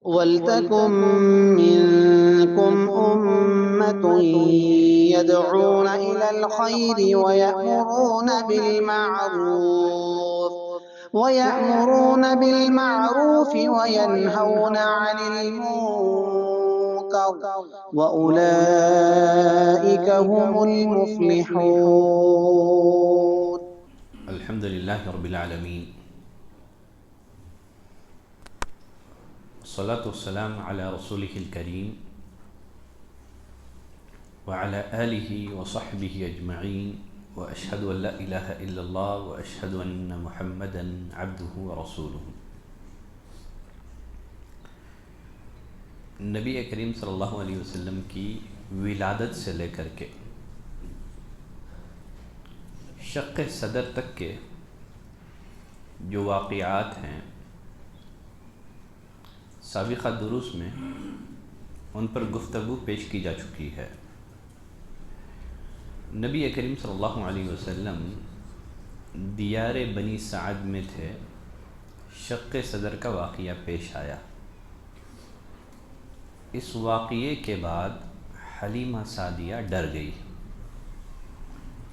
وَلْتَكُن مِّنكُمْ أُمَّةٌ يَدْعُونَ إِلَى الْخَيْرِ وَيَأْمُرُونَ بِالْمَعْرُوفِ وَيَنْهَوْنَ عَنِ الْمُنكَرِ وَأُولَئِكَ هُمُ الْمُفْلِحُونَ. الحمد للہ رب العالمین، والصلاة والسلام علی رسولہ الکریم وعلی آلہ وصحبہ اجمعین، واشہد ان لا الہ الا اللہ واشہد ان محمدا عبدہ ورسولہ۔ نبی کریم صلی اللہ علیہ وسلم کی ولادت سے لے کر کے شق صدر تک کے جو واقعات ہیں سابقہ دروس میں ان پر گفتگو پیش کی جا چکی ہے۔ نبی کریم صلی اللہ علیہ وسلم دیار بنی سعد میں تھے، شق صدر کا واقعہ پیش آیا۔ اس واقعے کے بعد حلیمہ سعدیہ ڈر گئی،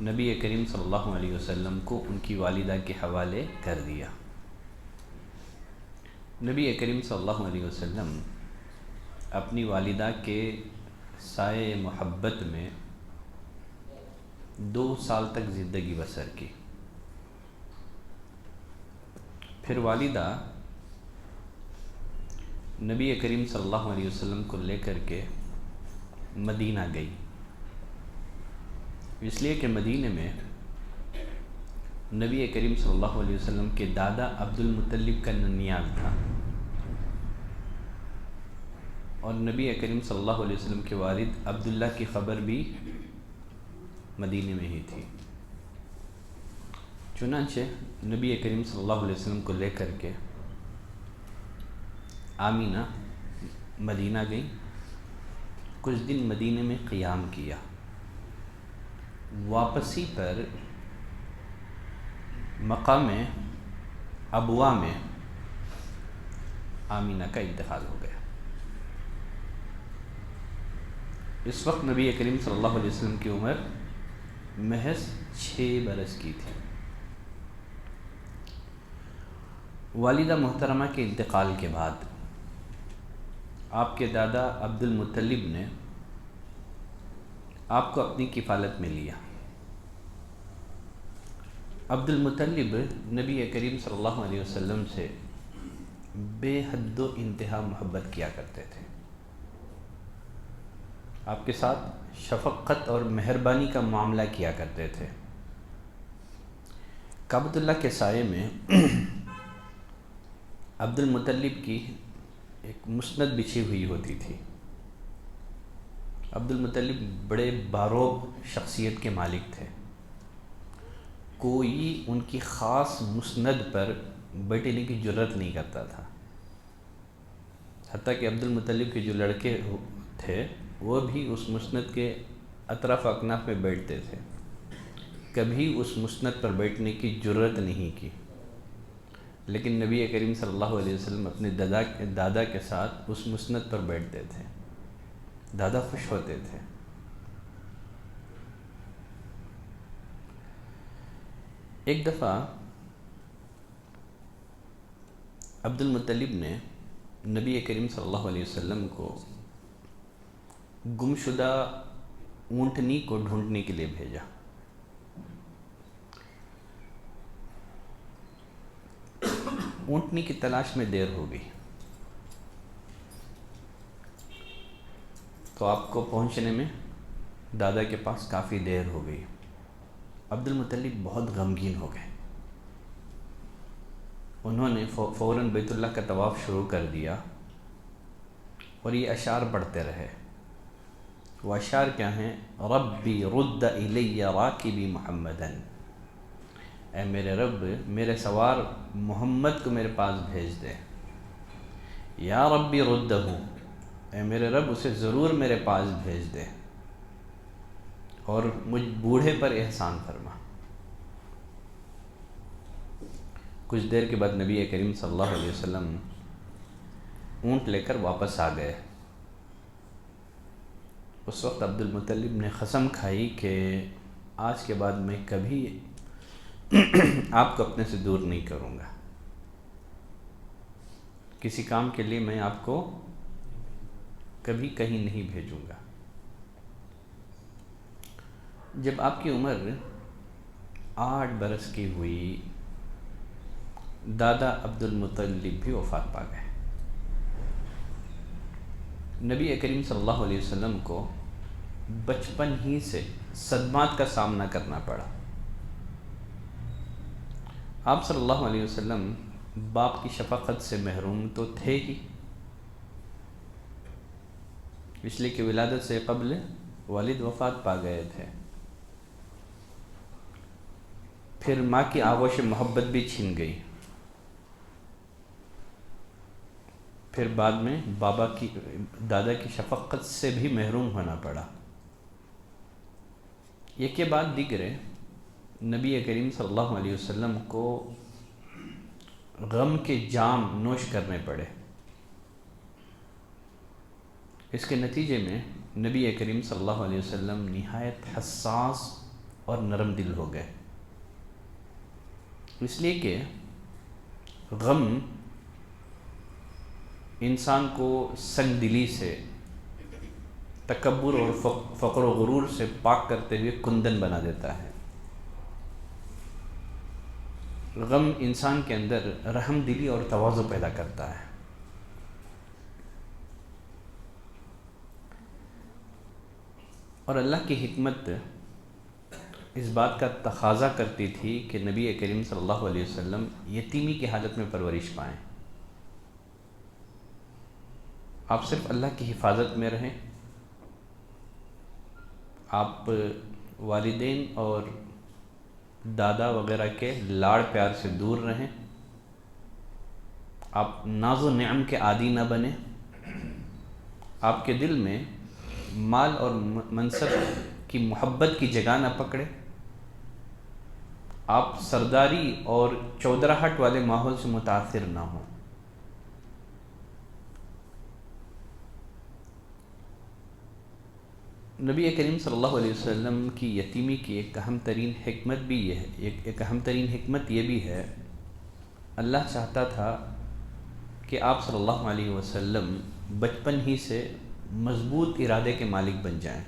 نبی کریم صلی اللہ علیہ وسلم کو ان کی والدہ کے حوالے کر دیا۔ نبی کریم صلی اللہ علیہ وسلم اپنی والدہ کے سائے محبت میں 2 سال تک زندگی بسر کی۔ پھر والدہ نبی کریم صلی اللہ علیہ وسلم کو لے کر کے مدینہ گئی، اس لیے کہ مدینہ میں نبی کریم صلی اللہ علیہ وسلم کے دادا عبد المطلب کا ننیال تھا، اور نبی کریم صلی اللہ علیہ وسلم کے والد عبداللہ کی خبر بھی مدینہ میں ہی تھی۔ چنانچہ نبی کریم صلی اللہ علیہ وسلم کو لے کر کے آمینہ مدینہ گئی، کچھ دن مدینہ میں قیام کیا۔ واپسی پر مقام ابوا میں آمینہ کا انتقال ہو گیا۔ اس وقت نبی کریم صلی اللہ علیہ وسلم کی عمر محض 6 برس کی تھی۔ والدہ محترمہ کے انتقال کے بعد آپ کے دادا عبد المطلب نے آپ کو اپنی کفالت میں لیا۔ عبد المطلب نبی کریم صلی اللہ علیہ وسلم سے بے حد و انتہا محبت کیا کرتے تھے، آپ کے ساتھ شفقت اور مہربانی کا معاملہ کیا کرتے تھے۔ کعبۃ اللہ کے سائے میں عبد المطلب کی ایک مسند بچھی ہوئی ہوتی تھی۔ عبد المطلب بڑے باروب شخصیت کے مالک تھے، کوئی ان کی خاص مسند پر بیٹھنے کی جرات نہیں کرتا تھا، حتیٰ کہ عبد المطلب کے جو لڑکے تھے وہ بھی اس مسند کے اطراف اکناف میں بیٹھتے تھے، کبھی اس مسند پر بیٹھنے کی جرات نہیں کی۔ لیکن نبی کریم صلی اللہ علیہ وسلم اپنے دادا کے ساتھ اس مسند پر بیٹھتے تھے، دادا خوش ہوتے تھے۔ ایک دفعہ عبد المطلب نے نبی کریم صلی اللہ علیہ وسلم کو گمشدہ اونٹنی کو ڈھونڈنے کے لیے بھیجا۔ اونٹنی کی تلاش میں دیر ہو گئی تو آپ کو پہنچنے میں دادا کے پاس کافی دیر ہو گئی۔ عبد المطلب بہت غمگین ہو گئے، انہوں نے فوراً بیت اللہ کا طواف شروع کر دیا اور یہ اشعار پڑھتے رہے۔ وہ اشعار کیا ہیں؟ ربی رد الی راکبی محمدن، اے میرے رب میرے سوار محمد کو میرے پاس بھیج دے۔ یا ربی ردہ، اے میرے رب اسے ضرور میرے پاس بھیج دے اور مجھ بوڑھے پر احسان فرما۔ کچھ دیر کے بعد نبی کریم صلی اللہ علیہ وسلم اونٹ لے کر واپس آ گئے۔ اس وقت عبد المطلب نے قسم کھائی کہ آج کے بعد میں کبھی آپ کو اپنے سے دور نہیں کروں گا، کسی کام کے لیے میں آپ کو کبھی کہیں نہیں بھیجوں گا۔ جب آپ کی عمر 8 برس کی ہوئی، دادا عبد المطلب بھی وفات پا گئے۔ نبی کریم صلی اللہ علیہ وسلم کو بچپن ہی سے صدمات کا سامنا کرنا پڑا۔ آپ صلی اللہ علیہ وسلم باپ کی شفقت سے محروم تو تھے ہی، اس لیے کہ ولادت سے قبل والد وفات پا گئے تھے، پھر ماں کی آغوش محبت بھی چھن گئی، پھر بعد میں دادا کی شفقت سے بھی محروم ہونا پڑا۔ ایک کے بعد دیگرے نبی کریم صلی اللہ علیہ وسلم کو غم کے جام نوش کرنے پڑے۔ اس کے نتیجے میں نبی کریم صلی اللہ علیہ وسلم نہایت حساس اور نرم دل ہو گئے، اس لیے کہ غم انسان کو سنگ دلی سے، تکبر اور فقر و غرور سے پاک کرتے ہوئے کندن بنا دیتا ہے۔ غم انسان کے اندر رحم دلی اور تواضع پیدا کرتا ہے۔ اور اللہ کی حکمت اس بات کا تقاضا کرتی تھی کہ نبی کریم صلی اللہ علیہ وسلم یتیمی کی حالت میں پرورش پائیں، آپ صرف اللہ کی حفاظت میں رہیں، آپ والدین اور دادا وغیرہ کے لاڑ پیار سے دور رہیں، آپ ناز و نعم کے عادی نہ بنیں، آپ کے دل میں مال اور منصب کی محبت کی جگہ نہ پکڑے، آپ سرداری اور چودراہٹ والے ماحول سے متاثر نہ ہوں۔ نبی کریم صلی اللہ علیہ وسلم کی یتیمی کی ایک اہم ترین حکمت یہ بھی ہے، اللہ چاہتا تھا کہ آپ صلی اللہ علیہ وسلم بچپن ہی سے مضبوط ارادے کے مالک بن جائیں،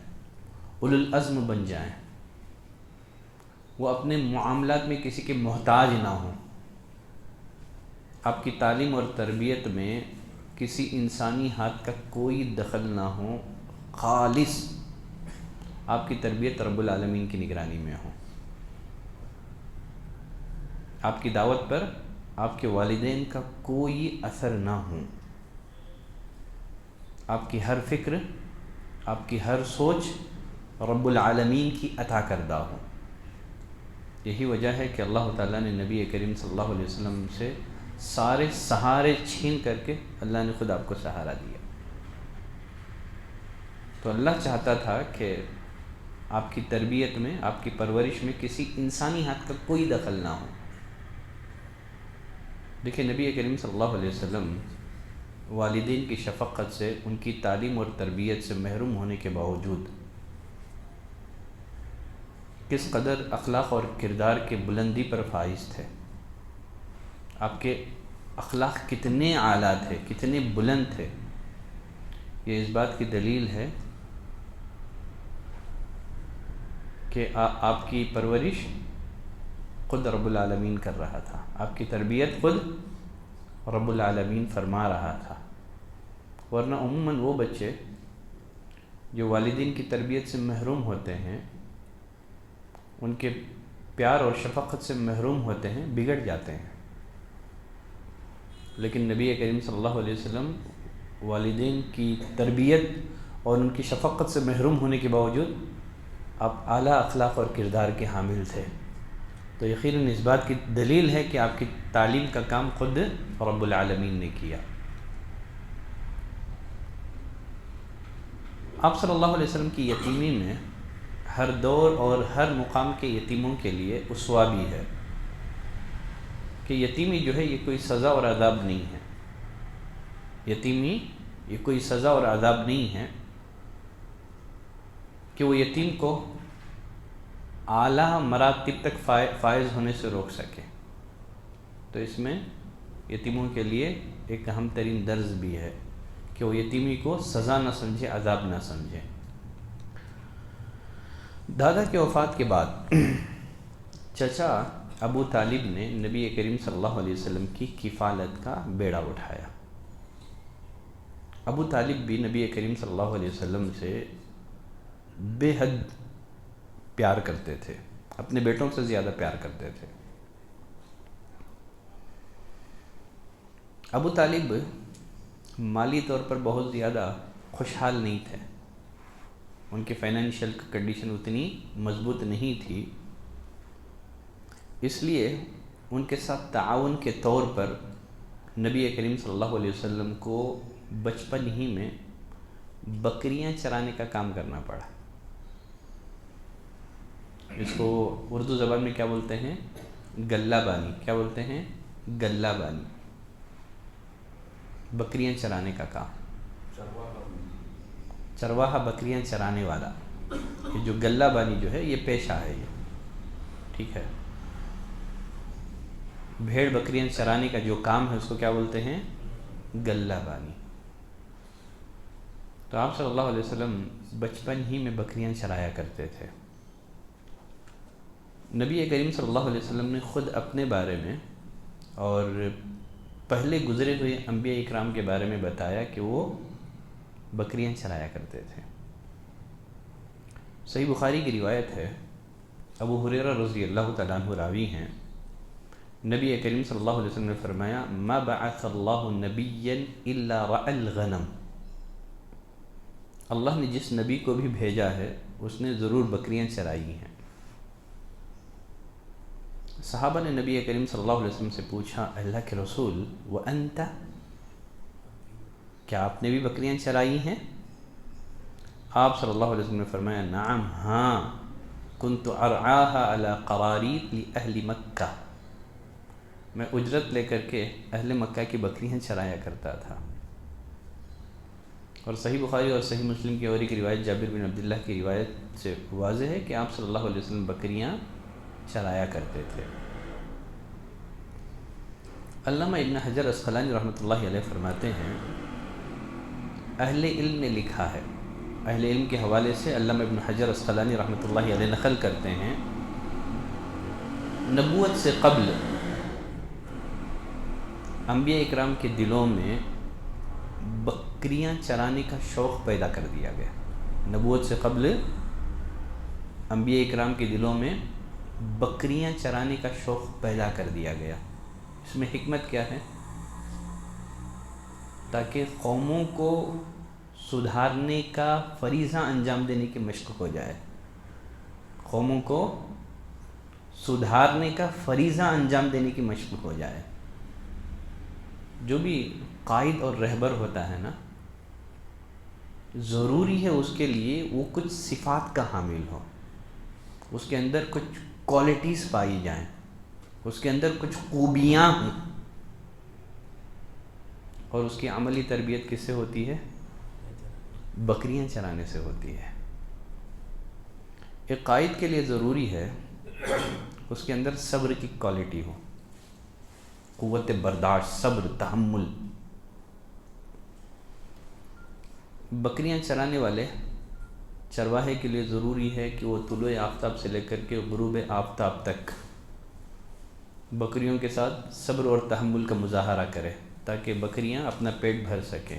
اولو العزم بن جائیں، وہ اپنے معاملات میں کسی کے محتاج نہ ہوں، آپ کی تعلیم اور تربیت میں کسی انسانی ہاتھ کا کوئی دخل نہ ہو، خالص آپ کی تربیت رب العالمین کی نگرانی میں ہو، آپ کی دعوت پر آپ کے والدین کا کوئی اثر نہ ہو، آپ کی ہر فکر، آپ کی ہر سوچ رب العالمین کی عطا کردہ ہو۔ یہی وجہ ہے کہ اللہ تعالیٰ نے نبی کریم صلی اللہ علیہ وسلم سے سارے سہارے چھین کر کے اللہ نے خود آپ کو سہارا دیا۔ تو اللہ چاہتا تھا کہ آپ کی تربیت میں، آپ کی پرورش میں کسی انسانی ہاتھ کا کوئی دخل نہ ہو۔ دیکھیں نبی کریم صلی اللہ علیہ وسلم والدین کی شفقت سے، ان کی تعلیم اور تربیت سے محروم ہونے کے باوجود کس قدر اخلاق اور کردار کے بلندی پر فائز تھے، آپ کے اخلاق کتنے اعلیٰ تھے، کتنے بلند تھے، یہ اس بات کی دلیل ہے کہ آپ کی پرورش خود رب العالمین کر رہا تھا، آپ کی تربیت خود رب العالمین فرما رہا تھا۔ ورنہ عموماً وہ بچے جو والدین کی تربیت سے محروم ہوتے ہیں، ان کے پیار اور شفقت سے محروم ہوتے ہیں، بگڑ جاتے ہیں۔ لیکن نبی کریم صلی اللہ علیہ وسلم والدین کی تربیت اور ان کی شفقت سے محروم ہونے کے باوجود آپ اعلیٰ اخلاق اور کردار کے حامل تھے، تو یقیناً اس بات کی دلیل ہے کہ آپ کی تعلیم کا کام خود رب العالمین نے کیا۔ آپ صلی اللہ علیہ وسلم کی یتیمی میں ہر دور اور ہر مقام کے یتیموں کے لیے اسوہ بھی ہے کہ یتیمی جو ہے یہ کوئی سزا اور عذاب نہیں ہے، یتیمی یہ کوئی سزا اور عذاب نہیں ہے کہ وہ یتیم کو اعلیٰ مراتب تک فائز ہونے سے روک سکے. تو اس میں یتیموں کے لیے ایک اہم ترین درس بھی ہے کہ وہ یتیمی کو سزا نہ سمجھے، عذاب نہ سمجھے. دادا کے وفات کے بعد چچا ابو طالب نے نبی کریم صلی اللہ علیہ وسلم کی کفالت کا بیڑا اٹھایا. ابو طالب بھی نبی کریم صلی اللہ علیہ وسلم سے بے حد پیار کرتے تھے، اپنے بیٹوں سے زیادہ پیار کرتے تھے. ابو طالب مالی طور پر بہت زیادہ خوشحال نہیں تھے، ان کی فائنینشیل کنڈیشن اتنی مضبوط نہیں تھی، اس لیے ان کے ساتھ تعاون کے طور پر نبی کریم صلی اللہ علیہ وسلم کو بچپن ہی میں بکریاں چرانے کا کام کرنا پڑا. اس کو اردو زبان میں کیا بولتے ہیں؟ گلہ بانی. کیا بولتے ہیں؟ گلہ بانی. بکریاں چرانے کا کام، چرواہا بکریاں چرانے والا. یہ جو گلہ بانی جو ہے یہ پیشہ ہے، یہ ٹھیک ہے. بھیڑ بکریاں چرانے کا جو کام ہے اس کو کیا بولتے ہیں؟ گلہ بانی. تو آپ صلی اللہ علیہ وسلم بچپن ہی میں بکریاں چرایا کرتے تھے. نبی کریم صلی اللہ علیہ وسلم نے خود اپنے بارے میں اور پہلے گزرے ہوئے انبیاء اکرام کے بارے میں بتایا کہ وہ بکریاں چرایا کرتے تھے. صحیح بخاری کی روایت ہے، ابو ہریرہ رضی اللہ تعالیٰ عنہ راوی ہیں، نبی کریم صلی اللہ علیہ وسلم نے فرمایا ما بعث اللہ نبیا الا رعى الغنم. اللہ نے جس نبی کو بھی بھیجا ہے اس نے ضرور بکریاں چرائی ہیں. صحابہ نے نبی کریم صلی اللہ علیہ وسلم سے پوچھا اللہ کے رسول وانت، کیا آپ نے بھی بکریاں چرائی ہیں؟ آپ صلی اللہ علیہ وسلم نے فرمایا نعم، ہاں، کنت ارعاها علی قراریط لاہل مکہ، میں اجرت لے کر کے اہل مکہ کی بکریاں چرایا کرتا تھا. اور صحیح بخاری اور صحیح مسلم کی اور ایک روایت جابر بن عبداللہ کی روایت سے واضح ہے کہ آپ صلی اللہ علیہ وسلم بکریاں چرایا کرتے تھے. علامہ ابن حجر عسقلانی رحمۃ اللہ علیہ فرماتے ہیں اہل علم نے لکھا ہے، اہل علم کے حوالے سے علامہ ابن حجر عسقلانی رحمۃ اللہ علیہ نقل کرتے ہیں، نبوت سے قبل انبیاء اکرام کے دلوں میں بکریاں چرانے کا شوق پیدا کر دیا گیا. نبوت سے قبل انبیاء اکرام کے دلوں میں بکریاں چرانے کا شوق پیدا کر دیا گیا. اس میں حکمت کیا ہے؟ تاکہ قوموں کو سدھارنے کا فریضہ انجام دینے کی مشق ہو جائے. قوموں کو سدھارنے کا فریضہ انجام دینے کی مشق ہو جائے. جو بھی قائد اور رہبر ہوتا ہے نا، ضروری ہے اس کے لیے وہ کچھ صفات کا حامل ہو، اس کے اندر کچھ کوالٹیز پائی جائیں، اس کے اندر کچھ خوبیاں ہوں. اور اس کی عملی تربیت کس سے ہوتی ہے؟ بکریاں چرانے سے ہوتی ہے. ایک قائد کے لیے ضروری ہے اس کے اندر صبر کی کوالٹی ہو، قوت برداشت، صبر، تحمل. بکریاں چرانے والے چرواہے کے لیے ضروری ہے کہ وہ طلوع آفتاب سے لے کر کے غروب آفتاب تک بکریوں کے ساتھ صبر اور تحمل کا مظاہرہ کرے تاکہ بکریاں اپنا پیٹ بھر سکیں.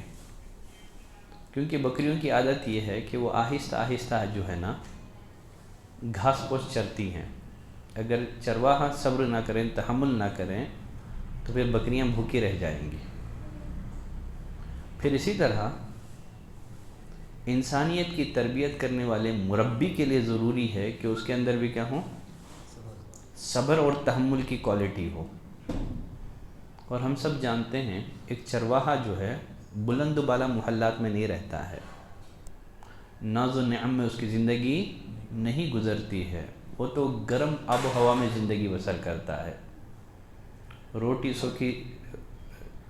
کیونکہ بکریوں کی عادت یہ ہے کہ وہ آہستہ آہستہ جو ہے نا گھاس پوش چرتی ہیں. اگر چرواہا صبر نہ کریں، تحمل نہ کریں تو پھر بکریاں بھوکی رہ جائیں گی. پھر اسی طرح انسانیت کی تربیت کرنے والے مربی کے لیے ضروری ہے کہ اس کے اندر بھی کیا ہو؟ صبر اور تحمل کی کوالٹی ہو. اور ہم سب جانتے ہیں ایک چرواہا جو ہے بلند و بالا محلات میں نہیں رہتا ہے، ناز و نعم میں اس کی زندگی نہیں گزرتی ہے. وہ تو گرم آب و ہوا میں زندگی بسر کرتا ہے. روٹی سوکھی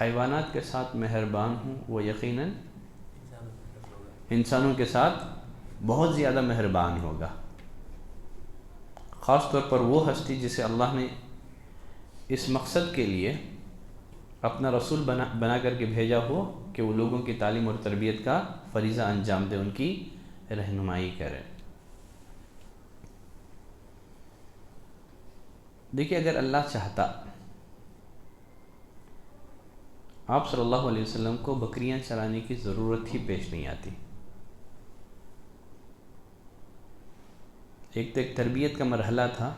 حیوانات کے ساتھ مہربان ہوں وہ یقیناً انسانوں کے ساتھ بہت زیادہ مہربان ہوگا. خاص طور پر وہ ہستی جسے اللہ نے اس مقصد کے لیے اپنا رسول بنا کر کے بھیجا ہو کہ وہ لوگوں کی تعلیم اور تربیت کا فریضہ انجام دے، ان کی رہنمائی کرے. دیکھیے، اگر اللہ چاہتا آپ صلی اللہ علیہ وسلم کو بکریاں چرانے کی ضرورت ہی پیش نہیں آتی. ایک تربیت کا مرحلہ تھا.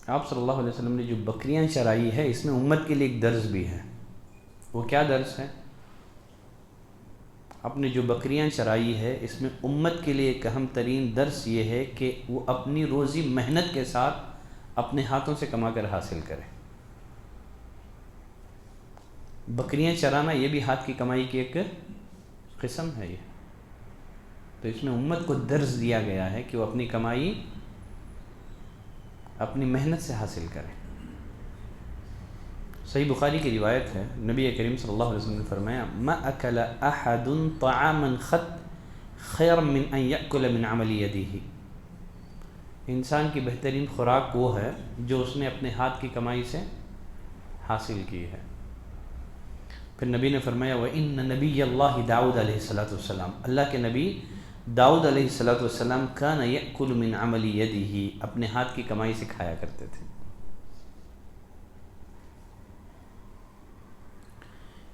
آپ صلی اللہ علیہ وسلم نے جو بکریاں چرائی ہے اس میں امت کے لیے ایک درس بھی ہے. وہ کیا درس ہے؟ آپ نے جو بکریاں چرائی ہے اس میں امت کے لیے ایک اہم ترین درس یہ ہے کہ وہ اپنی روزی محنت کے ساتھ اپنے ہاتھوں سے کما کر حاصل کرے. بکریاں چرانا یہ بھی ہاتھ کی کمائی کی ایک قسم ہے. یہ تو اس میں امت کو درس دیا گیا ہے کہ وہ اپنی کمائی اپنی محنت سے حاصل کرے. صحیح بخاری کی روایت ہے، نبی کریم صلی اللہ علیہ وسلم نے فرمایا ما اکل احد طعاما خیر من ان یأکل من عمل یدہ. انسان کی بہترین خوراک وہ ہے جو اس نے اپنے ہاتھ کی کمائی سے حاصل کی ہے. پھر نبی نے فرمایا وَإِنَّ نَبِيَّ اللَّهِ داؤد علیہ السلام، اللہ کے نبی داؤد علیہ السلام كَانَ يَأْكُلُ مِنْ عَمَلِ يَدِهِ، اپنے ہاتھ کی کمائی سے کھایا کرتے تھے.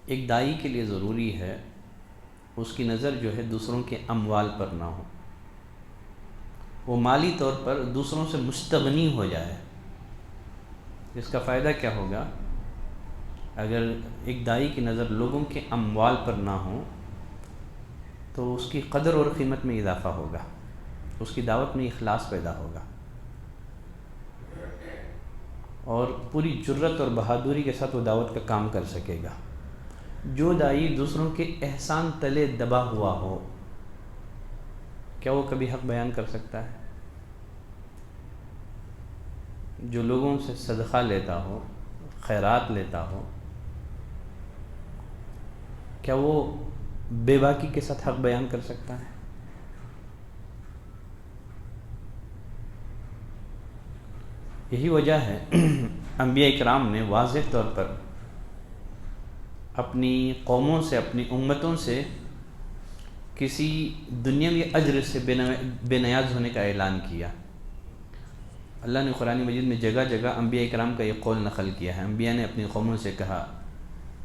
ایک داعی کے لیے ضروری ہے اس کی نظر جو ہے دوسروں کے اموال پر نہ ہو، وہ مالی طور پر دوسروں سے مستغنی ہو جائے. اس کا فائدہ کیا ہوگا؟ اگر ایک داعی کی نظر لوگوں کے اموال پر نہ ہو تو اس کی قدر اور قیمت میں اضافہ ہوگا، اس کی دعوت میں اخلاص پیدا ہوگا، اور پوری جرت اور بہادری کے ساتھ وہ دعوت کا کام کر سکے گا. جو داعی دوسروں کے احسان تلے دبا ہوا ہو، کیا وہ کبھی حق بیان کر سکتا ہے؟ جو لوگوں سے صدقہ لیتا ہو، خیرات لیتا ہو، کیا وہ بے باکی کے ساتھ حق بیان کر سکتا ہے؟ یہی وجہ ہے انبیاء کرام نے واضح طور پر اپنی قوموں سے، اپنی امتوں سے کسی دنیاوی اجر سے بے نیاز ہونے کا اعلان کیا. اللہ نے قرآن مجید میں جگہ جگہ انبیاء کرام کا یہ قول نقل کیا ہے. انبیاء نے اپنی قوموں سے کہا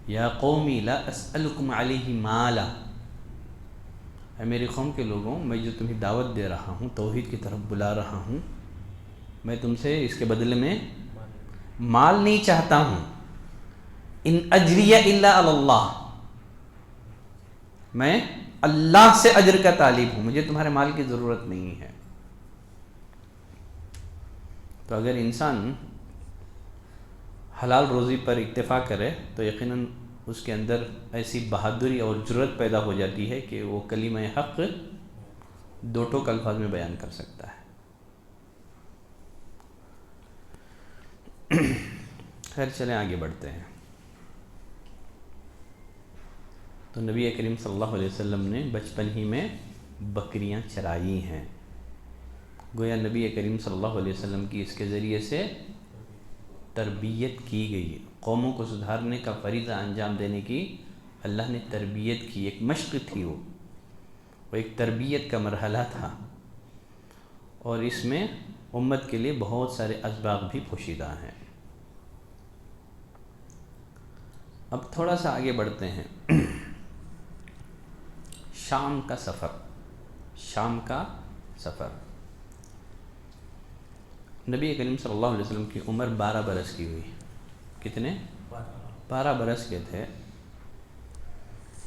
یا قومی لا اسألکم علیہ مالا، اے میری قوم کے لوگوں، میں جو تمہیں دعوت دے رہا ہوں، توحید کی طرف بلا رہا ہوں، میں تم سے اس کے بدلے میں مال نہیں چاہتا ہوں. ان اجریہ الا علی اللہ، میں اللہ سے اجر کا طالب ہوں، مجھے تمہارے مال کی ضرورت نہیں ہے. تو اگر انسان حلال روزی پر اکتفا کرے تو یقیناً اس کے اندر ایسی بہادری اور جرت پیدا ہو جاتی ہے کہ وہ کلمہ حق دو ٹوک الفاظ میں بیان کر سکتا ہے. خیر، چلیں آگے بڑھتے ہیں. تو نبی کریم صلی اللہ علیہ وسلم نے بچپن ہی میں بکریاں چرائی ہیں. گویا نبی کریم صلی اللہ علیہ وسلم کی اس کے ذریعے سے تربیت کی گئی. قوموں کو سدھارنے کا فریضہ انجام دینے کی اللہ نے تربیت کی. ایک مشق تھی، وہ ایک تربیت کا مرحلہ تھا، اور اس میں امت کے لیے بہت سارے اسباق بھی پوشیدہ ہیں. اب تھوڑا سا آگے بڑھتے ہیں. شام کا سفر. شام کا سفر. نبی کریم صلی اللہ علیہ وسلم کی عمر 12 برس کی ہوئی. کتنے؟ 12 برس کے تھے.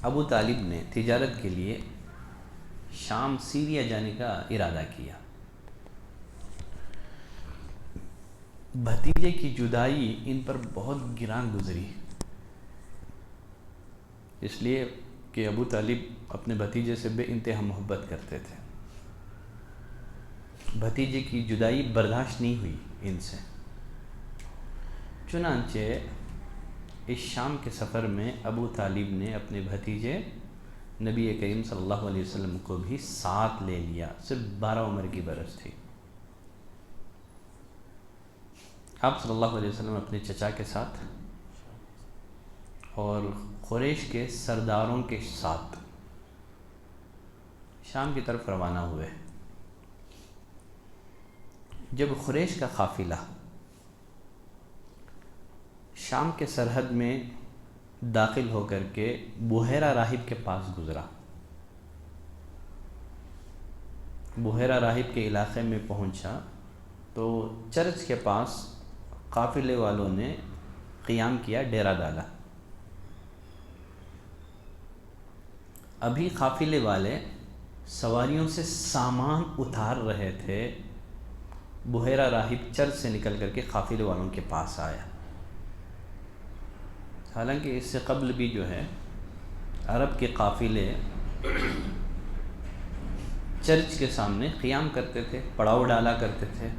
ابو طالب نے تجارت کے لیے شام سیریا جانے کا ارادہ کیا. بھتیجے کی جدائی ان پر بہت گراں گزری، اس لیے کہ ابو طالب اپنے بھتیجے سے بے انتہا محبت کرتے تھے. بھتیجے کی جدائی برداشت نہیں ہوئی ان سے. چنانچہ اس شام کے سفر میں ابو طالب نے اپنے بھتیجے نبی کریم صلی اللہ علیہ وسلم کو بھی ساتھ لے لیا، صرف 12 عمر کی برس تھی۔ آپ صلی اللہ علیہ وسلم اپنے چچا کے ساتھ اور قریش کے سرداروں کے ساتھ شام کی طرف روانہ ہوئے۔ جب قریش کا قافلہ شام کے سرحد میں داخل ہو کر کے بحیرہ راہب کے پاس گزرا، بحیرہ راہب کے علاقے میں پہنچا تو چرچ کے پاس قافلے والوں نے قیام کیا، ڈیرا ڈالا۔ ابھی قافلے والے سواریوں سے سامان اتار رہے تھے، بحیرہ راہب چرچ سے نکل کر کے قافلے والوں کے پاس آیا۔ حالانکہ اس سے قبل بھی جو ہے عرب کے قافلے چرچ کے سامنے قیام کرتے تھے، پڑاؤ ڈالا کرتے تھے۔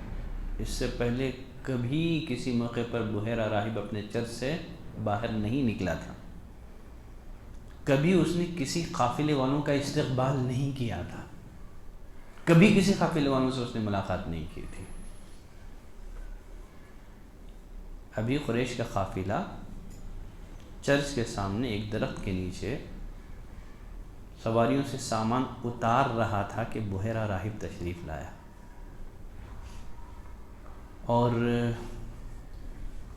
اس سے پہلے کبھی کسی موقع پر بحیرہ راہب اپنے چرچ سے باہر نہیں نکلا تھا، کبھی اس نے کسی قافلے والوں کا استقبال نہیں کیا تھا، کبھی کسی قافلے والوں سے اس نے ملاقات نہیں کی تھی۔ ابھی قریش کا قافلہ چرچ کے سامنے ایک درخت کے نیچے سواریوں سے سامان اتار رہا تھا کہ بحیرہ راہب تشریف لایا، اور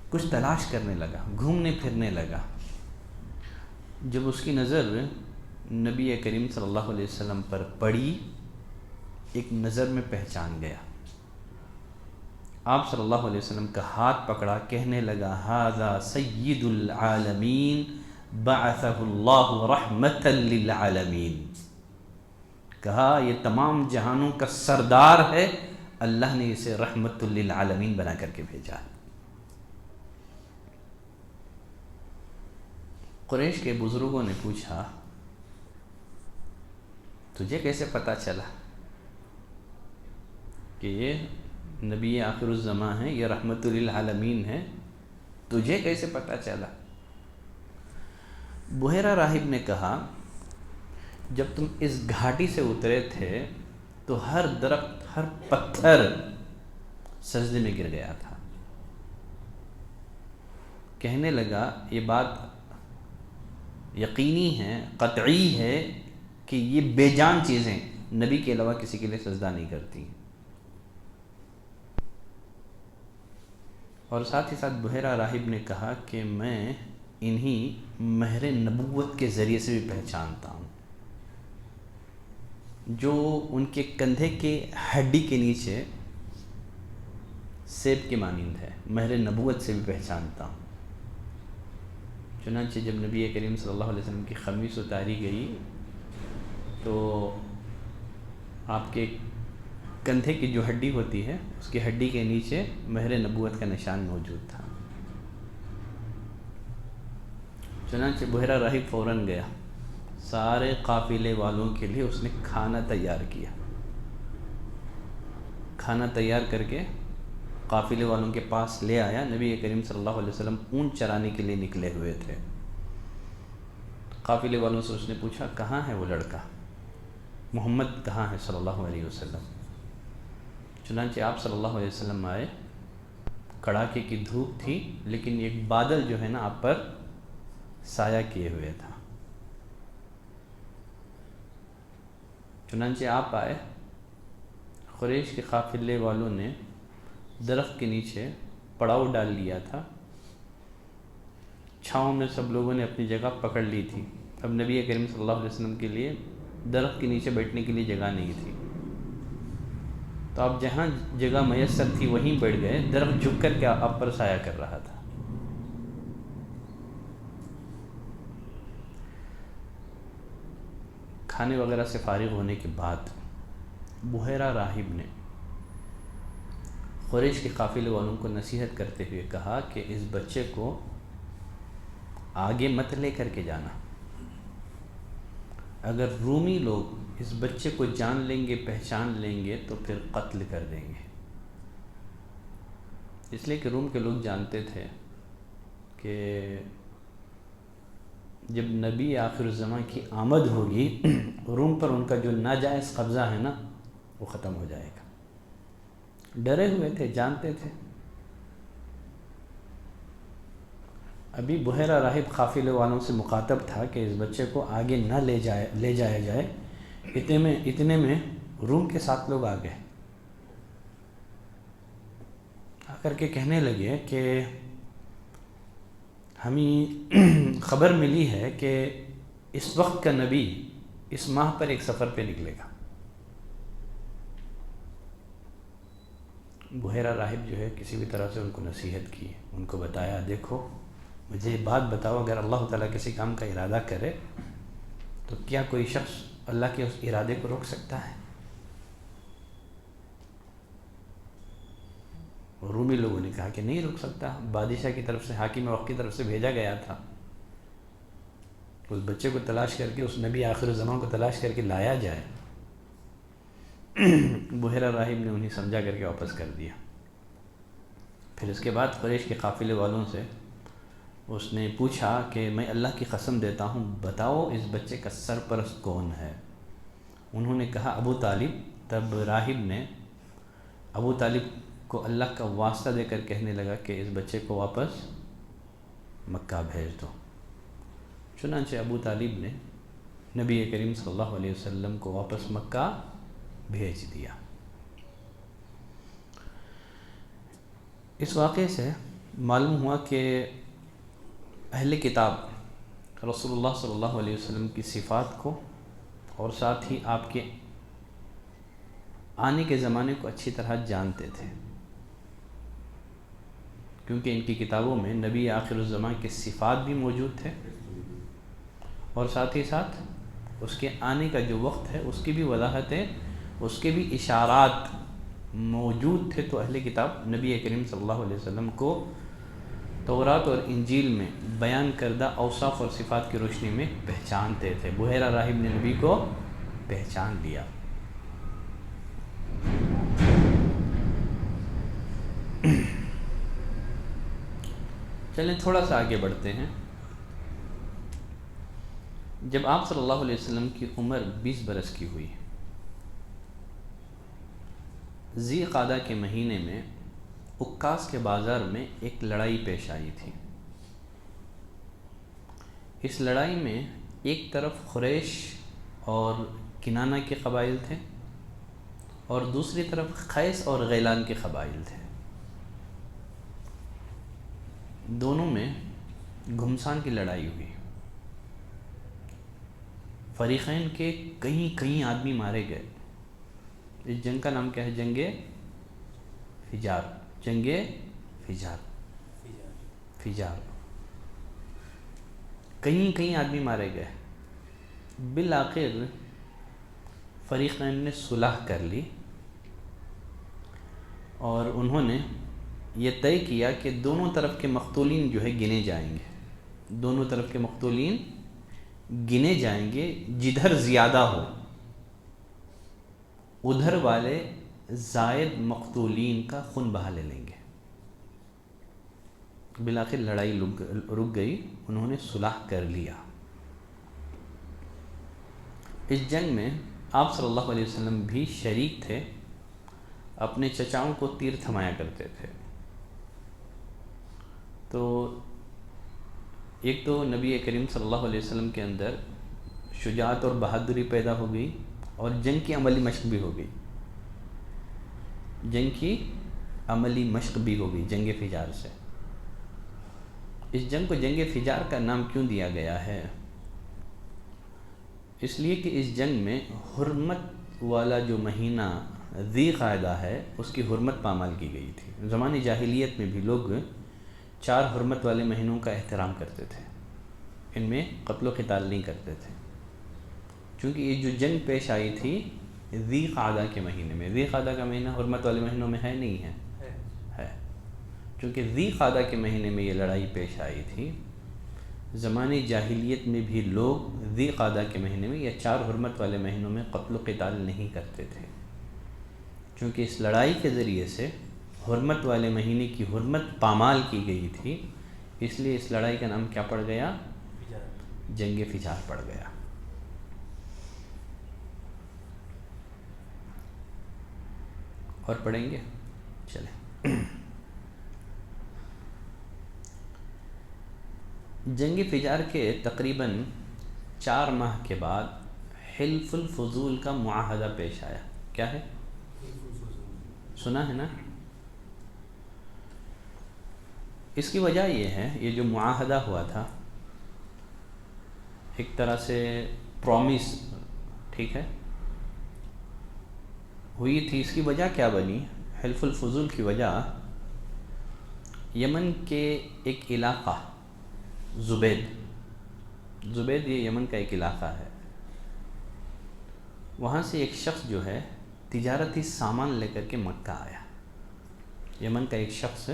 کچھ تلاش کرنے لگا، گھومنے پھرنے لگا۔ جب اس کی نظر نبی کریم صلی اللہ علیہ وسلم پر پڑی، ایک نظر میں پہچان گیا۔ آپ صلی اللہ علیہ وسلم کا ہاتھ پکڑا، کہنے لگا ھذا سید العالمین بعثہ اللہ رحمۃ للعالمین، کہا یہ تمام جہانوں کا سردار ہے، اللہ نے اسے رحمت للعالمین بنا کر کے بھیجا۔ قریش کے بزرگوں نے پوچھا تجھے کیسے پتہ چلا کہ یہ نبی آخر الزمان ہے، یہ رحمت للعالمین ہے، تجھے کیسے پتہ چلا؟ بحیرہ راہب نے کہا جب تم اس گھاٹی سے اترے تھے تو ہر درخت، ہر پتھر سجدے میں گر گیا تھا۔ کہنے لگا یہ بات یقینی ہے، قطعی ہے کہ یہ بے جان چیزیں نبی کے علاوہ کسی کے لیے سجدہ نہیں کرتی۔ اور ساتھ ہی ساتھ بحیرہ راہب نے کہا کہ میں انہی مہر نبوت کے ذریعے سے بھی پہچانتا ہوں، جو ان کے کندھے کے ہڈی کے نیچے سیب کے مانند ہے، مہر نبوت سے بھی پہچانتا ہوں۔ چنانچہ جب نبی کریم صلی اللہ علیہ وسلم کی قمیص اتاری گئی تو آپ کے کندھے کی جو ہڈی ہوتی ہے اس کی ہڈی کے نیچے مہر نبوت کا نشان موجود تھا۔ چنانچہ بحیرہ راہب فوراً گیا، سارے قافلے والوں کے لیے اس نے کھانا تیار کیا، کھانا تیار کر کے قافلے والوں کے پاس لے آیا۔ نبی کریم صلی اللہ علیہ وسلم اونٹ چرانے کے لیے نکلے ہوئے تھے۔ قافلے والوں سے اس نے پوچھا کہاں ہے وہ لڑکا، محمد کہاں ہے صلی اللہ علیہ وسلم؟ چنانچہ آپ صلی اللہ علیہ وسلم آئے، کڑاکے کی دھوپ تھی لیکن ایک بادل جو ہے نا آپ پر سایہ کیے ہوئے تھا۔ چنانچہ آپ آئے، قریش کے قافلے والوں نے درخت کے نیچے پڑاؤ ڈال لیا تھا، چھاؤں میں سب لوگوں نے اپنی جگہ پکڑ لی تھی۔ اب نبی کریم صلی اللہ علیہ وسلم کے لیے درخت کے نیچے بیٹھنے کے لیے جگہ نہیں تھی، تو آپ جہاں جگہ میسر تھی وہیں بیٹھ گئے، درخت جھک کر کے آپ پر سایہ کر رہا تھا۔ کھانے وغیرہ سے فارغ ہونے کے بعد بحیرہ راہب نے قریش کے قافلے والوں کو نصیحت کرتے ہوئے کہا کہ اس بچے کو آگے مت لے کر کے جانا، اگر رومی لوگ اس بچے کو جان لیں گے، پہچان لیں گے تو پھر قتل کر دیں گے، اس لیے کہ روم کے لوگ جانتے تھے کہ جب نبی آخر الزمان کی آمد ہوگی روم پر ان کا جو ناجائز قبضہ ہے نا وہ ختم ہو جائے گا۔ ڈرے ہوئے تھے، جانتے تھے۔ ابھی بحیرہ راہب قافلے والوں سے مخاطب تھا کہ اس بچے کو آگے نہ لے جایا جائے، اتنے میں روم کے 7 لوگ آ گئے، آ کر کے کہنے لگے کہ ہمیں خبر ملی ہے کہ اس وقت کا نبی اس ماہ پر ایک سفر پہ نکلے گا۔ بحیرہ راہب جو ہے کسی بھی طرح سے ان کو نصیحت کی، ان کو بتایا دیکھو مجھے بات بتاؤ، اگر اللہ تعالیٰ کسی کام کا ارادہ کرے تو کیا کوئی شخص اللہ کے اس ارادے کو روک سکتا ہے؟ رومی لوگوں نے کہا کہ نہیں روک سکتا، بادشاہ کی طرف سے، حاکم وقت کی طرف سے بھیجا گیا تھا، اس بچے کو تلاش کر کے، اس نبی آخر الزمان کو تلاش کر کے لایا جائے۔ بحیرہ راہب نے انہیں سمجھا کر کے واپس کر دیا۔ پھر اس کے بعد قریش کے قافلے والوں سے اس نے پوچھا کہ میں اللہ کی قسم دیتا ہوں بتاؤ اس بچے کا سرپرست کون ہے؟ انہوں نے کہا ابو طالب۔ تب راہب نے ابو طالب کو اللہ کا واسطہ دے کر کہنے لگا کہ اس بچے کو واپس مکہ بھیج دو۔ چنانچہ ابو طالب نے نبی کریم صلی اللہ علیہ وسلم کو واپس مکہ بھیج دیا۔ اس واقعے سے معلوم ہوا کہ اہل کتاب رسول اللہ صلی اللہ علیہ وسلم کی صفات کو اور ساتھ ہی آپ کے آنے کے زمانے کو اچھی طرح جانتے تھے، کیونکہ ان کی کتابوں میں نبی آخر الزمان کے صفات بھی موجود تھے اور ساتھ ہی ساتھ اس کے آنے کا جو وقت ہے اس کی بھی وضاحتیں، اس کے بھی اشارات موجود تھے۔ تو اہل کتاب نبی کریم صلی اللہ علیہ وسلم کو تورات اور انجیل میں بیان کردہ اوصاف اور صفات کی روشنی میں پہچانتے تھے۔ بحیرہ راہب نے نبی کو پہچان لیا۔ چلیں تھوڑا سا آگے بڑھتے ہیں۔ جب آپ صلی اللہ علیہ وسلم کی عمر 20 برس کی ہوئی، ذی قعدہ کے مہینے میں عکاظ کے بازار میں ایک لڑائی پیش آئی تھی۔ اس لڑائی میں ایک طرف قریش اور کنانہ کے قبائل تھے اور دوسری طرف قیس اور غیلان کے قبائل تھے۔ دونوں میں گھمسان کی لڑائی ہوئی۔ فریقین کے کئی آدمی مارے گئے۔ اس جنگ کا نام کیا ہے؟ جنگ فجار۔ جنگ فجار۔ کئی آدمی مارے گئے۔ بالآخر فریقین نے صلح کر لی اور انہوں نے یہ طے کیا کہ دونوں طرف کے مقتولین جو ہے گنے جائیں گے، دونوں طرف کے مقتولین گنے جائیں گے، جدھر زیادہ ہو ادھر والے زائد مقتولین کا خون بہا لے لیں گے۔ بالآخر لڑائی رک گئی، انہوں نے صلح کر لیا۔ اس جنگ میں آپ صلی اللہ علیہ وسلم بھی شریک تھے، اپنے چچاؤں کو تیر تھمایا کرتے تھے۔ تو ایک تو نبی کریم صلی اللہ علیہ وسلم کے اندر شجاعت اور بہادری پیدا ہو گئی اور جنگ کی عملی مشق بھی ہو گئی، جنگ کی عملی مشق بھی ہو گئی جنگ فجار سے۔ اس جنگ کو جنگ فجار کا نام کیوں دیا گیا ہے؟ اس لیے کہ اس جنگ میں حرمت والا جو مہینہ ذی قعدہ ہے اس کی حرمت پامال کی گئی تھی۔ زمانے جاہلیت میں بھی لوگ 4 حرمت والے مہینوں کا احترام کرتے تھے، ان میں قتل و قتال نہیں کرتے تھے، چونکہ یہ جو جنگ پیش آئی تھی ذی قعدہ کے مہینے میں۔ ذی قعدہ کا مہینہ حرمت والے مہینوں میں ہے نہیں ہے؟ ہے، چونکہ ذی قعدہ کے مہینے میں یہ لڑائی پیش آئی تھی۔ زمانے جاہلیت میں بھی لوگ ذی قعدہ کے مہینے میں یا 4 حرمت والے مہینوں میں قتل و قتال نہیں کرتے تھے، چونکہ اس لڑائی کے ذریعے سے حرمت والے مہینے کی حرمت پامال کی گئی تھی، اس لیے اس لڑائی کا نام کیا پڑ گیا؟ جنگ فجار پڑ گیا۔ اور پڑھیں گے، چلیں۔ جنگ فجار کے تقریباً 4 ماہ کے بعد حلف الفضول کا معاہدہ پیش آیا۔ کیا ہے؟ سنا ہے نا؟ اس کی وجہ یہ ہے، یہ جو معاہدہ ہوا تھا ایک طرح سے پرومس، ٹھیک ہے، ہوئی تھی۔ اس کی وجہ کیا بنی؟ حلف الفضول کی وجہ یمن کے ایک علاقہ زبید، یہ یمن کا ایک علاقہ ہے، وہاں سے ایک شخص جو ہے تجارتی سامان لے کر کے مکہ آیا۔ یمن کا ایک شخص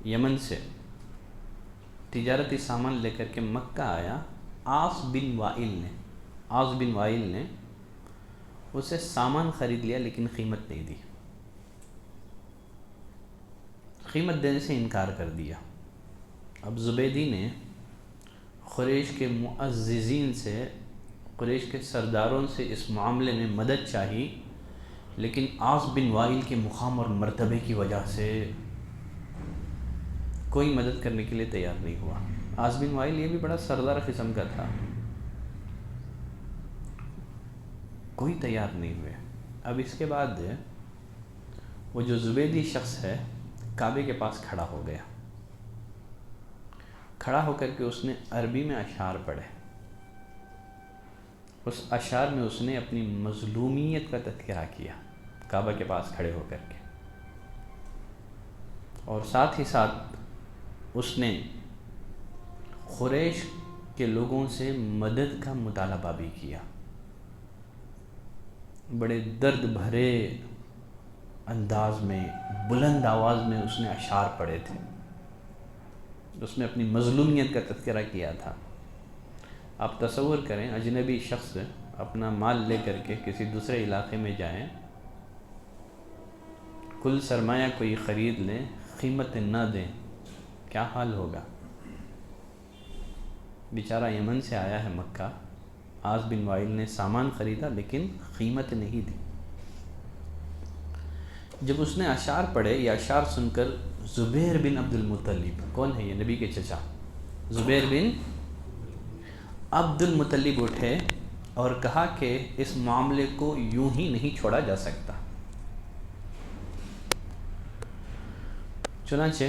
یمن سے تجارتی سامان لے کر کے مکہ آیا۔ عاص بن وائل نے اسے سامان خرید لیا لیکن قیمت نہیں دی، قیمت دینے سے انکار کر دیا۔ اب زبیدی نے قریش کے معززین سے، قریش کے سرداروں سے اس معاملے میں مدد چاہی، لیکن عاص بن وائل کے مقام اور مرتبے کی وجہ سے کوئی مدد کرنے کے لیے تیار نہیں ہوا۔ عاص بن وائل یہ بھی بڑا سردار قسم کا تھا، کوئی تیار نہیں ہوئے۔ اب اس کے بعد وہ جو زبیدی شخص ہے کعبے کے پاس کھڑا ہو گیا، کھڑا ہو کر کے اس نے عربی میں اشعار پڑھے۔ اس اشعار میں اس نے اپنی مظلومیت کا تذکرہ کیا کعبہ کے پاس کھڑے ہو کر کے، اور ساتھ ہی ساتھ اس نے قریش کے لوگوں سے مدد کا مطالبہ بھی کیا۔ بڑے درد بھرے انداز میں، بلند آواز میں اس نے اشعار پڑھے تھے، اس نے اپنی مظلومیت کا تذکرہ کیا تھا۔ آپ تصور کریں، اجنبی شخص اپنا مال لے کر کے کسی دوسرے علاقے میں جائیں، کل سرمایہ کوئی خرید لیں، قیمت نہ دیں، کیا حال ہوگا؟ بیچارہ یمن سے آیا ہے مکہ، عاص بن وائل نے سامان خریدا لیکن قیمت نہیں دی۔ جب اس نے اشعار پڑھے، یہ اشعار سن کر زبیر بن عبد المطلب، کون ہے یہ؟ نبی کے چچا زبیر بن عبد المطلب اٹھے اور کہا کہ اس معاملے کو یوں ہی نہیں چھوڑا جا سکتا۔ چنانچہ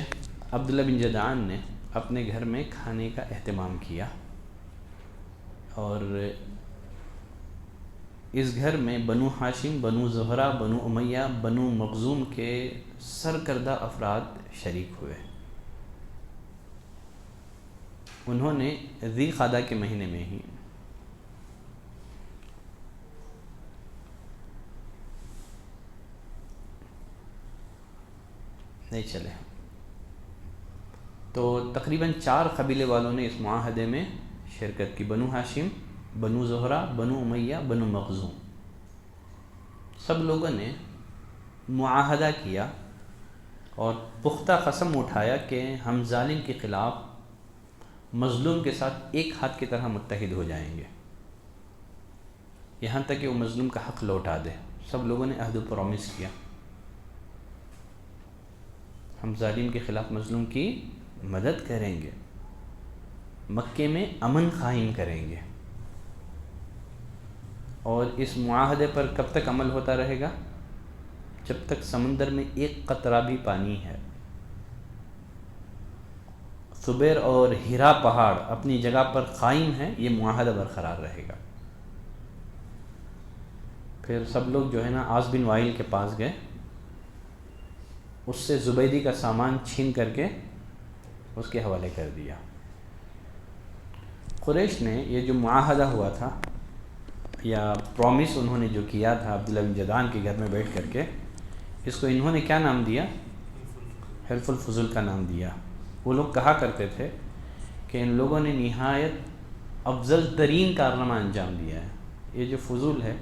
عبداللہ بن جدعان نے اپنے گھر میں کھانے کا اہتمام کیا، اور اس گھر میں بنو ہاشم، بنو زہرہ، بنو امیہ، بنو مخزوم کے سرکردہ افراد شریک ہوئے۔ انہوں نے ذی قعدہ کے مہینے میں ہی نہیں چلے تو تقریباً 4 قبیلے والوں نے اس معاہدے میں شرکت کی، بنو ہاشم، بنو زہرہ، بنو امیہ، بنو مخزوم۔ سب لوگوں نے معاہدہ کیا اور پختہ قسم اٹھایا کہ ہم ظالم کے خلاف مظلوم کے ساتھ ایک ہاتھ کی طرح متحد ہو جائیں گے، یہاں تک کہ وہ مظلوم کا حق لوٹا دے۔ سب لوگوں نے عہد و پرومس کیا، ہم ظالم کے خلاف مظلوم کی مدد کریں گے، مکے میں امن قائم کریں گے۔ اور اس معاہدے پر کب تک عمل ہوتا رہے گا؟ جب تک سمندر میں ایک قطرہ بھی پانی ہے۔ ثبیر اور ہیرا پہاڑ اپنی جگہ پر قائم ہیں، یہ معاہدہ برقرار رہے گا۔ پھر سب لوگ جو ہے نا عاص بن وائل کے پاس گئے، اس سے زبیدی کا سامان چھین کر کے اس کے حوالے کر دیا۔ قریش نے یہ جو معاہدہ ہوا تھا یا پرومس انہوں نے جو کیا تھا عبداللہ بن جدعان کے گھر میں بیٹھ کر کے، اس کو انہوں نے کیا نام دیا؟ حلف الفضول کا نام دیا۔ وہ لوگ کہا کرتے تھے کہ ان لوگوں نے نہایت افضل ترین کارنامہ انجام دیا ہے۔ یہ جو فضول ہے،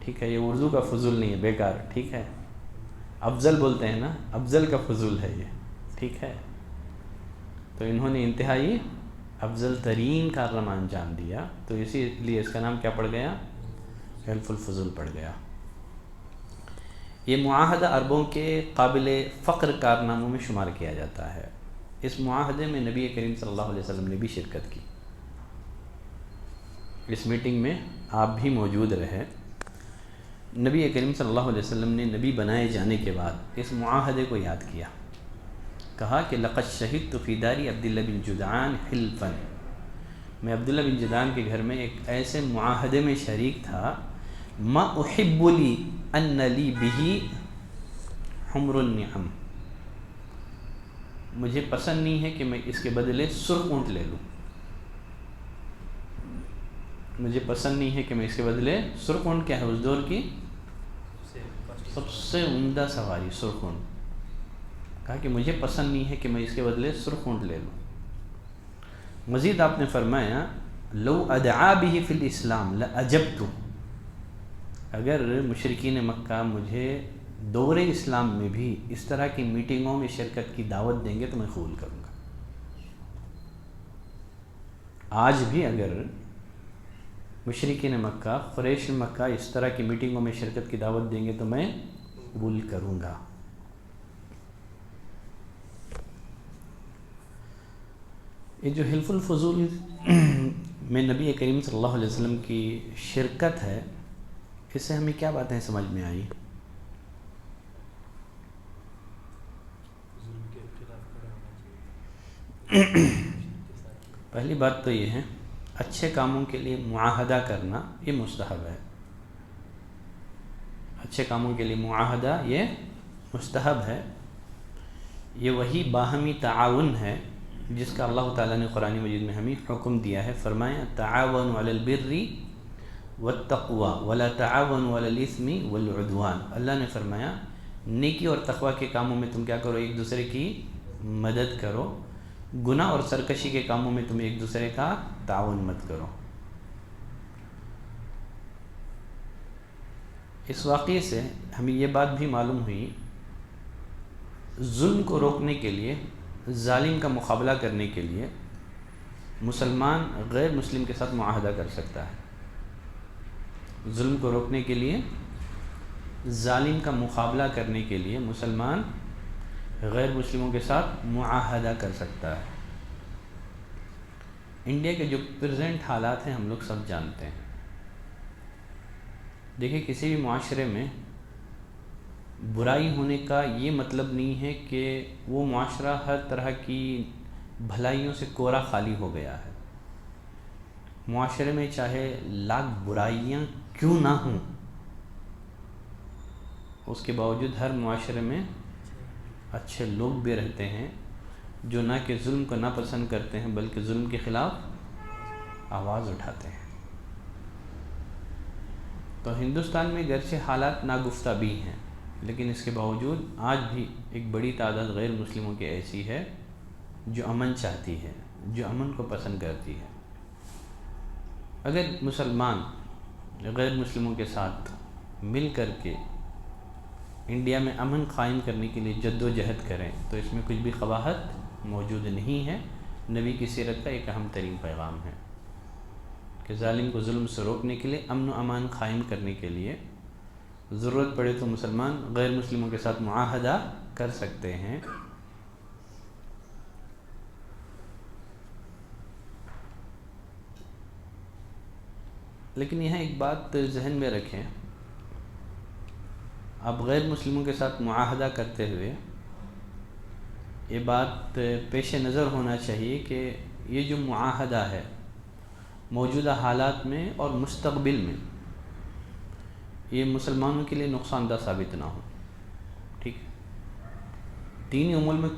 ٹھیک ہے، یہ اردو کا فضول نہیں ہے، بیکار، ٹھیک ہے، افضل بولتے ہیں نا، افضل کا فضول ہے یہ، ٹھیک ہے۔ تو انہوں نے انتہائی افضل ترین کارنامہ انجام دیا، تو اسی لیے اس کا نام کیا پڑ گیا؟ حلف الفضول پڑ گیا۔ یہ معاہدہ عربوں کے قابل فخر کارناموں میں شمار کیا جاتا ہے۔ اس معاہدے میں نبی کریم صلی اللہ علیہ وسلم نے بھی شرکت کی، اس میٹنگ میں آپ بھی موجود رہے۔ نبی کریم صلی اللہ علیہ وسلم نے نبی بنائے جانے کے بعد اس معاہدے کو یاد کیا، کہا کہ لقد شہدت فی داری عبداللہ بن جدعان حلفا، میں عبداللہ بن جدعان کے گھر میں ایک ایسے معاہدے میں شریک تھا، ما احب لی ان لی بہ حمر النعم، مجھے پسند نہیں ہے کہ میں اس کے بدلے سرخ اونٹ لے لوں، مجھے پسند نہیں ہے کہ میں اس کے بدلے سرخ اونٹ، کیا ہے اس دور کی سب سے عمدہ سواری سرخ اونٹ، کہا کہ مجھے پسند نہیں ہے کہ میں اس کے بدلے سرخ اونٹ لے لوں۔ مزید آپ نے فرمایا لو ادعا بہ فی الاسلام لاجبت، اگر مشرکین مکہ مجھے دور اسلام میں بھی اس طرح کی میٹنگوں میں شرکت کی دعوت دیں گے تو میں قبول کروں گا۔ آج بھی اگر مشرکین مکہ، قریش مکہ اس طرح کی میٹنگوں میں شرکت کی دعوت دیں گے تو میں قبول کروں گا۔ یہ جو حلف الفضول میں نبی کریم صلی اللہ علیہ وسلم کی شرکت ہے، اس سے ہمیں کیا باتیں سمجھ میں آئی؟ پہلی بات تو یہ ہے اچھے کاموں کے لیے معاہدہ کرنا یہ مستحب ہے، اچھے کاموں کے لیے معاہدہ یہ مستحب ہے، یہ وہی باہمی تعاون ہے جس کا اللہ تعالیٰ نے قرآن مجید میں ہمیں حکم دیا ہے۔ فرمایا تعاونوا علی البر والتقوی ولا تعاونوا علی الاثم والعدوان، اللہ نے فرمایا نیکی اور تقوی کے کاموں میں تم کیا کرو، ایک دوسرے کی مدد کرو، گناہ اور سرکشی کے کاموں میں تم ایک دوسرے کا تعاون مت کرو۔ اس واقعے سے ہمیں یہ بات بھی معلوم ہوئی، ظلم کو روکنے کے لیے، ظالم کا مقابلہ کرنے کے لیے مسلمان غیر مسلم کے ساتھ معاہدہ کر سکتا ہے۔ ظلم کو روکنے کے لیے، ظالم کا مقابلہ کرنے کے لیے مسلمان غیر مسلموں کے ساتھ معاہدہ کر سکتا ہے۔ انڈیا کے جو پریزنٹ حالات ہیں ہم لوگ سب جانتے ہیں۔ دیکھیں کسی بھی معاشرے میں برائی ہونے کا یہ مطلب نہیں ہے کہ وہ معاشرہ ہر طرح کی بھلائیوں سے کورا خالی ہو گیا ہے۔ معاشرے میں چاہے لاکھ برائیاں کیوں نہ ہوں، اس کے باوجود ہر معاشرے میں اچھے لوگ بھی رہتے ہیں جو نہ کہ ظلم کو ناپسند کرتے ہیں بلکہ ظلم کے خلاف آواز اٹھاتے ہیں۔ تو ہندوستان میں گرچہ حالات ناگفتہ بھی ہیں، لیکن اس کے باوجود آج بھی ایک بڑی تعداد غیر مسلموں کی ایسی ہے جو امن چاہتی ہے، جو امن کو پسند کرتی ہے۔ اگر مسلمان غیر مسلموں کے ساتھ مل کر کے انڈیا میں امن قائم کرنے کے لیے جد و جہد کریں تو اس میں کچھ بھی قباحت موجود نہیں ہے۔ نبی کی سیرت کا ایک اہم ترین پیغام ہے کہ ظالم کو ظلم سے روکنے کے لیے، امن و امان قائم کرنے کے لیے ضرورت پڑے تو مسلمان غیر مسلموں کے ساتھ معاہدہ کر سکتے ہیں۔ لیکن یہاں ایک بات ذہن میں رکھیں، آپ غیر مسلموں کے ساتھ معاہدہ کرتے ہوئے یہ بات پیش نظر ہونا چاہیے کہ یہ جو معاہدہ ہے موجودہ حالات میں اور مستقبل میں یہ مسلمانوں کے لیے نقصان دہ ثابت نہ ہو، ٹھیک ہے، دینی امور میں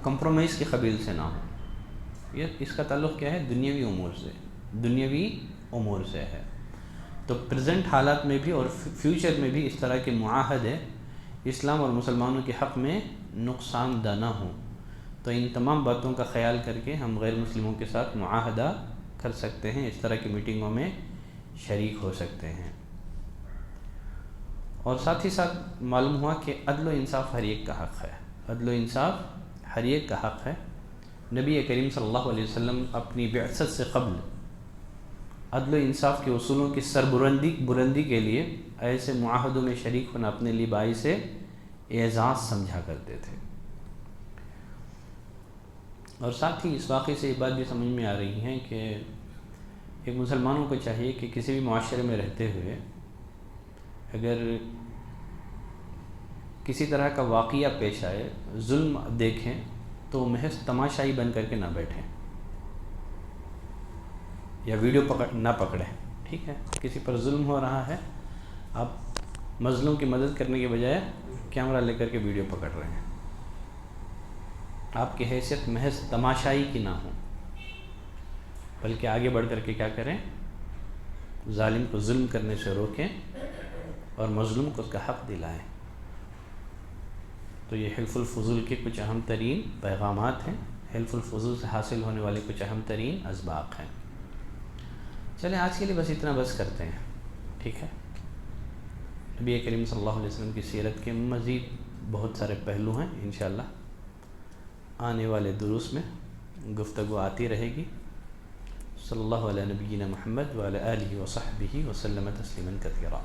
کمپرومائز کے قبیل سے نہ ہو۔ یہ اس کا تعلق کیا ہے؟ دنیاوی امور سے، دنیاوی امور سے ہے۔ تو پریزنٹ حالات میں بھی اور فیوچر میں بھی اس طرح کے معاہدے اسلام اور مسلمانوں کے حق میں نقصان دہ نہ ہوں۔ تو ان تمام باتوں کا خیال کر کے ہم غیر مسلموں کے ساتھ معاہدہ کر سکتے ہیں، اس طرح کی میٹنگوں میں شریک ہو سکتے ہیں۔ اور ساتھ ہی ساتھ معلوم ہوا کہ عدل و انصاف ہر ایک کا حق ہے، عدل و انصاف ہر ایک کا حق ہے۔ نبی کریم صلی اللہ علیہ وسلم اپنی بعثت سے قبل عدل و انصاف کے اصولوں کی بلندی کے لیے ایسے معاہدوں میں شریک ہونا اپنے لیے باعث اعزاز سمجھا کرتے تھے۔ اور ساتھ ہی اس واقعے سے یہ بات بھی سمجھ میں آ رہی ہے کہ ایک مسلمانوں کو چاہیے کہ کسی بھی معاشرے میں رہتے ہوئے اگر کسی طرح کا واقعہ پیش آئے، ظلم دیکھیں تو محض تماشائی بن کر کے نہ بیٹھیں یا ویڈیو نہ پکڑیں، ٹھیک ہے؟ کسی پر ظلم ہو رہا ہے، آپ مظلوم کی مدد کرنے کے بجائے کیمرہ لے کر کے ویڈیو پکڑ رہے ہیں۔ آپ کی حیثیت محض تماشائی کی نہ ہو، بلکہ آگے بڑھ کر کے کیا کریں؟ ظالم کو ظلم کرنے سے روکیں اور مظلوم کو اس کا حق دلائیں۔ تو یہ حلف الفضول کے کچھ اہم ترین پیغامات ہیں، حلف الفضول سے حاصل ہونے والے کچھ اہم ترین اسباق ہیں۔ چلیں آج کے لیے بس اتنا بس کرتے ہیں، ٹھیک ہے؟ نبی کریم صلی اللہ علیہ وسلم کی سیرت کے مزید بہت سارے پہلو ہیں، انشاءاللہ آنے والے دروس میں گفتگو آتی رہے گی۔ صلی اللہ علیہ نبینا محمد وعلی آلہ وصحبہ وسلم تسلیما کثیرا۔